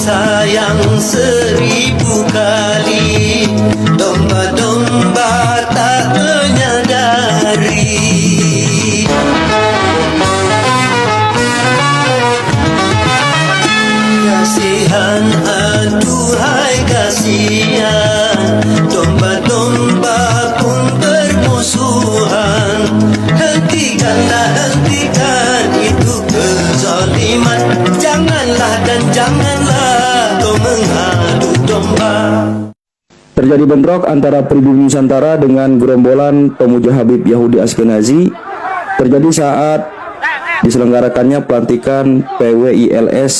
sayang 1000 kali, domba-domba tak menyadari. Kasihan, aduhai kasihan, domba-domba pun bermusuhan. Hentikanlah, hentikan itu kezaliman. Janganlah dan janganlah kau mengadu domba. Terjadi bentrok antara pribumi Nusantara dengan gerombolan pemuja Habib Yahudi Ashkenazi terjadi saat diselenggarakannya pelantikan PWILS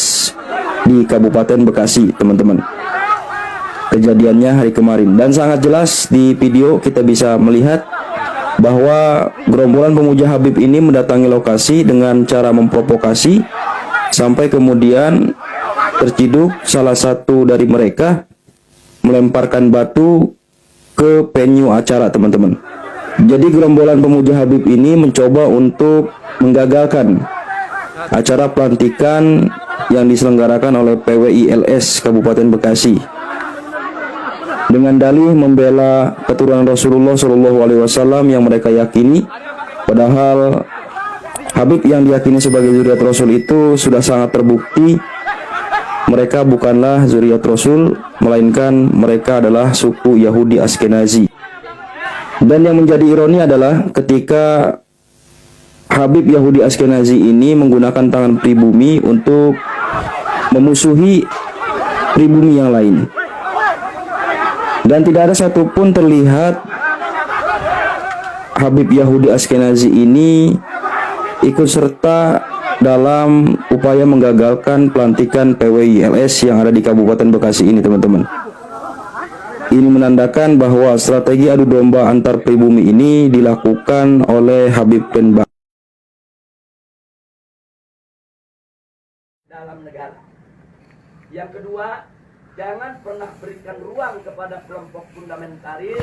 di Kabupaten Bekasi, teman-teman. Kejadiannya hari kemarin, dan sangat jelas di video kita bisa melihat bahwa gerombolan pemuja Habib ini mendatangi lokasi dengan cara memprovokasi sampai kemudian terciduk salah satu dari mereka melemparkan batu ke venue acara, teman-teman. Jadi gerombolan pemuja Habib ini mencoba untuk menggagalkan acara pelantikan yang diselenggarakan oleh PWILS Kabupaten Bekasi dengan dalih membela keturunan Rasulullah SAW yang mereka yakini. Padahal Habib yang diyakini sebagai zuriat Rasul itu sudah sangat terbukti mereka bukanlah zuriat Rasul, melainkan mereka adalah suku Yahudi Ashkenazi. Dan yang menjadi ironi adalah ketika Habib Yahudi Ashkenazi ini menggunakan tangan pribumi untuk memusuhi pribumi yang lain, dan tidak ada satupun terlihat Habib Yahudi Ashkenazi ini ikut serta dalam upaya menggagalkan pelantikan PWILS yang ada di Kabupaten Bekasi ini, teman-teman. Ini menandakan bahwa strategi adu domba antar pribumi ini dilakukan oleh Habib dan dalam negara. Yang kedua, jangan pernah berikan ruang kepada kelompok fundamentalis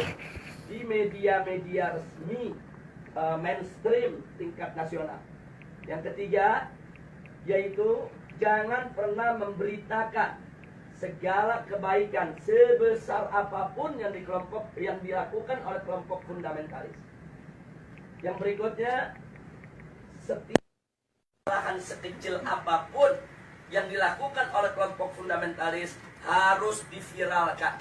di media-media resmi mainstream tingkat nasional. Yang ketiga, yaitu jangan pernah memberitakan segala kebaikan sebesar apapun yang dilakukan oleh kelompok fundamentalis. Yang berikutnya, setiap kesalahan sekecil apapun yang dilakukan oleh kelompok fundamentalis harus diviralkan,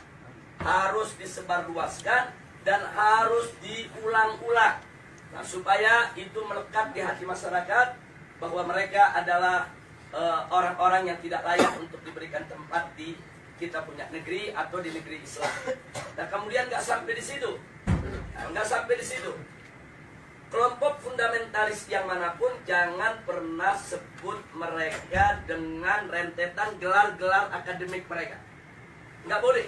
harus disebarluaskan, dan harus diulang-ulang. Nah, supaya itu melekat di hati masyarakat bahwa mereka adalah orang-orang yang tidak layak untuk diberikan tempat di kita punya negeri atau di negeri Islam. Nah, kemudian nggak sampai di situ, kelompok fundamentalis yang manapun jangan pernah sebut mereka dengan rentetan gelar-gelar akademik mereka. Nggak boleh.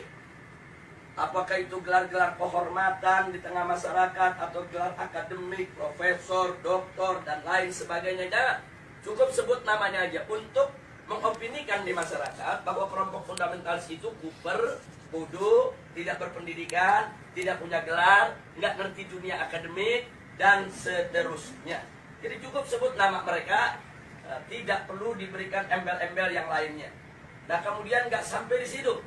Apakah itu gelar-gelar kehormatan di tengah masyarakat atau gelar akademik, profesor, doktor, dan lain sebagainya. Jangan. Cukup sebut namanya aja untuk mengopinikan di masyarakat bahwa kelompok fundamentalis itu kuper, bodoh, tidak berpendidikan, tidak punya gelar, nggak ngerti dunia akademik, dan seterusnya. Jadi cukup sebut nama mereka, tidak perlu diberikan embel-embel yang lainnya. Nah, kemudian nggak sampai di situ.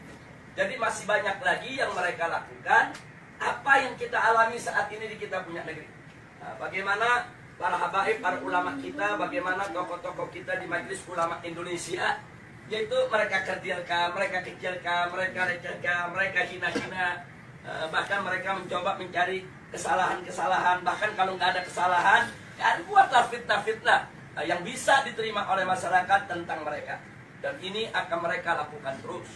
Jadi masih banyak lagi yang mereka lakukan, apa yang kita alami saat ini di kita punya negeri. Nah, bagaimana para habaib, para ulama kita, bagaimana tokoh-tokoh kita di Majelis Ulama Indonesia, yaitu mereka kerdilkan, mereka kecilkan, mereka recehkan, mereka hina-hina, bahkan mereka mencoba mencari kesalahan-kesalahan, bahkan kalau nggak ada kesalahan, ya buatlah fitnah-fitnah yang bisa diterima oleh masyarakat tentang mereka. Dan ini akan mereka lakukan terus.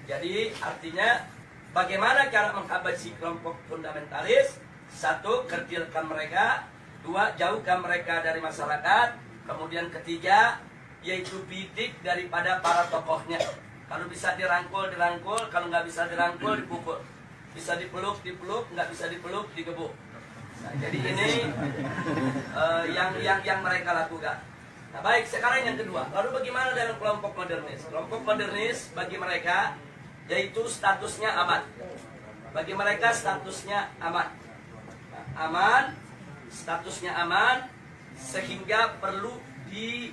Jadi artinya bagaimana cara menghabisi kelompok fundamentalis? Satu, kerdilkan mereka. Dua, jauhkan mereka dari masyarakat. Kemudian ketiga, yaitu bidik daripada para tokohnya. Kalau bisa dirangkul, dirangkul. Kalau nggak bisa dirangkul, dipukul. Bisa dipeluk, dipeluk. Nggak bisa dipeluk, digebuk. Nah, jadi ini yang mereka lakukan. Nah, baik, sekarang yang kedua. Lalu bagaimana dengan kelompok modernis? Kelompok modernis bagi mereka yaitu statusnya aman. Bagi mereka statusnya aman. Nah, aman, statusnya aman, sehingga perlu diberikan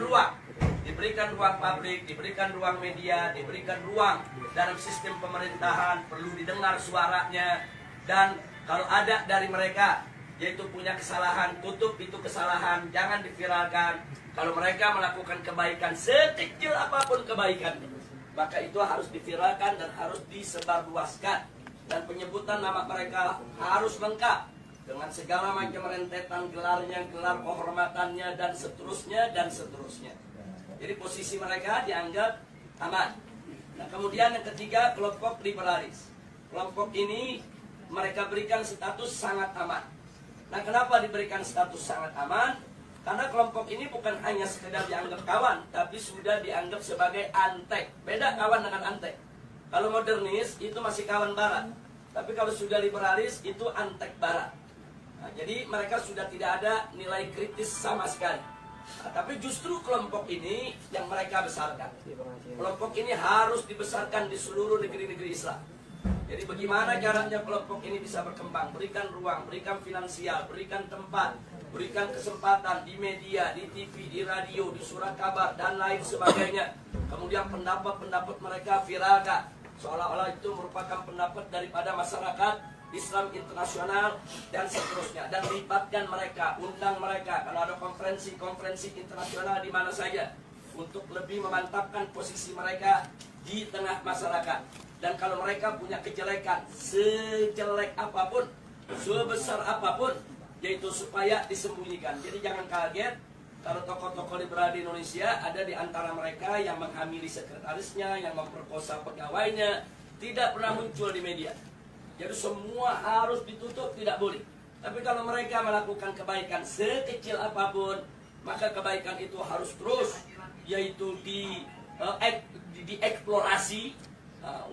ruang diberikan ruang publik, diberikan ruang media, diberikan ruang dalam sistem pemerintahan, perlu didengar suaranya. Dan kalau ada dari mereka yaitu punya kesalahan, tutup itu kesalahan, jangan diviralkan. Kalau mereka melakukan kebaikan, sekecil apapun kebaikan, maka itu harus diviralkan dan harus disebarluaskan. Dan penyebutan nama mereka harus lengkap dengan segala macam rentetan gelarnya, gelar kehormatannya, dan seterusnya, dan seterusnya. Jadi posisi mereka dianggap aman. Nah, kemudian yang ketiga, kelompok liberalis. Kelompok ini mereka berikan status sangat aman. Nah, kenapa diberikan status sangat aman? Karena kelompok ini bukan hanya sekedar dianggap kawan, tapi sudah dianggap sebagai antek. Beda kawan dengan antek. Kalau modernis itu masih kawan barat, tapi kalau sudah liberalis itu antek barat. Nah, jadi mereka sudah tidak ada nilai kritis sama sekali. Nah, tapi justru kelompok ini yang mereka besarkan. Kelompok ini harus dibesarkan di seluruh negeri-negeri Islam. Jadi bagaimana caranya kelompok ini bisa berkembang? Berikan ruang, berikan finansial, berikan tempat, berikan kesempatan di media, di TV, di radio, di surat kabar, dan lain sebagainya. Kemudian pendapat-pendapat mereka viralkan, seolah-olah itu merupakan pendapat daripada masyarakat Islam internasional dan seterusnya. Dan libatkan mereka, undang mereka kalau ada konferensi-konferensi internasional di mana saja, untuk lebih memantapkan posisi mereka di tengah masyarakat. Dan kalau mereka punya kejelekan, sejelek apapun, sebesar apapun, yaitu supaya disembunyikan. Jadi jangan kaget kalau tokoh-tokoh liberal di Indonesia ada di antara mereka yang menghamili sekretarisnya, yang memperkosa pegawainya, tidak pernah muncul di media. Jadi semua harus ditutup, tidak boleh. Tapi kalau mereka melakukan kebaikan sekecil apapun, maka kebaikan itu harus terus, yaitu dieksplorasi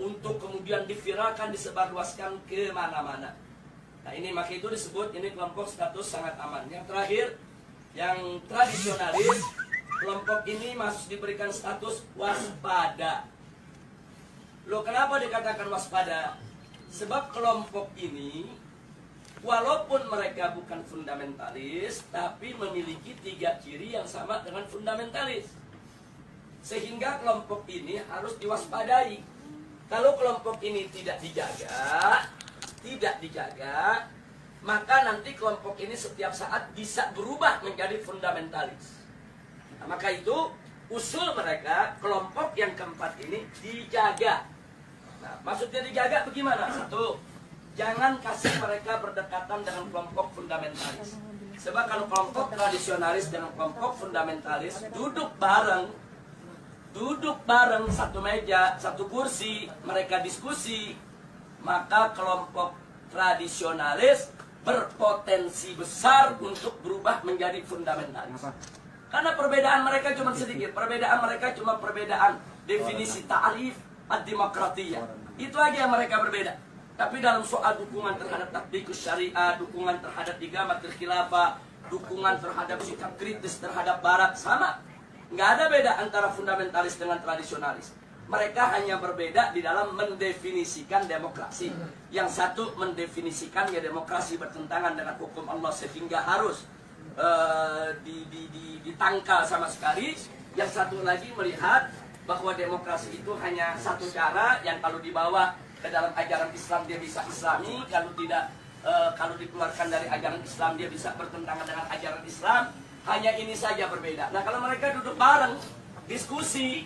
untuk kemudian diviralkan, disebarluaskan ke mana-mana. Nah, ini maka itu disebut ini kelompok status sangat aman. Yang terakhir, yang tradisionalis, kelompok ini masih diberikan status waspada. Loh, kenapa dikatakan waspada? Sebab kelompok ini walaupun mereka bukan fundamentalis, tapi memiliki 3 ciri yang sama dengan fundamentalis. Sehingga kelompok ini harus diwaspadai. Kalau kelompok ini tidak dijaga, maka nanti kelompok ini setiap saat bisa berubah menjadi fundamentalis. Nah, maka itu usul mereka, kelompok yang keempat ini dijaga. Nah, maksudnya dijaga bagaimana? Satu, jangan kasih mereka berdekatan dengan kelompok fundamentalis. Sebab kalau kelompok tradisionalis dengan kelompok fundamentalis duduk bareng satu meja, satu kursi, mereka diskusi, maka kelompok tradisionalis berpotensi besar untuk berubah menjadi fundamentalis. Karena perbedaan mereka cuma sedikit, perbedaan definisi ta'rif ad-demokratiyah. Itu aja yang mereka berbeda. Tapi dalam soal dukungan terhadap tatbikus syariah, dukungan terhadap igamatul khilafah, dukungan terhadap sikap kritis terhadap barat, sama. Nggak ada beda antara fundamentalis dengan tradisionalis. Mereka hanya berbeda di dalam mendefinisikan demokrasi. Yang satu mendefinisikan ya demokrasi bertentangan dengan hukum Allah sehingga harus ditangkal sama sekali. Yang satu lagi melihat bahwa demokrasi itu hanya satu cara yang kalau dibawa ke dalam ajaran Islam dia bisa Islami, kalau tidak, kalau dikeluarkan dari ajaran Islam dia bisa bertentangan dengan ajaran Islam. Hanya ini saja berbeda. Nah, kalau mereka duduk bareng diskusi,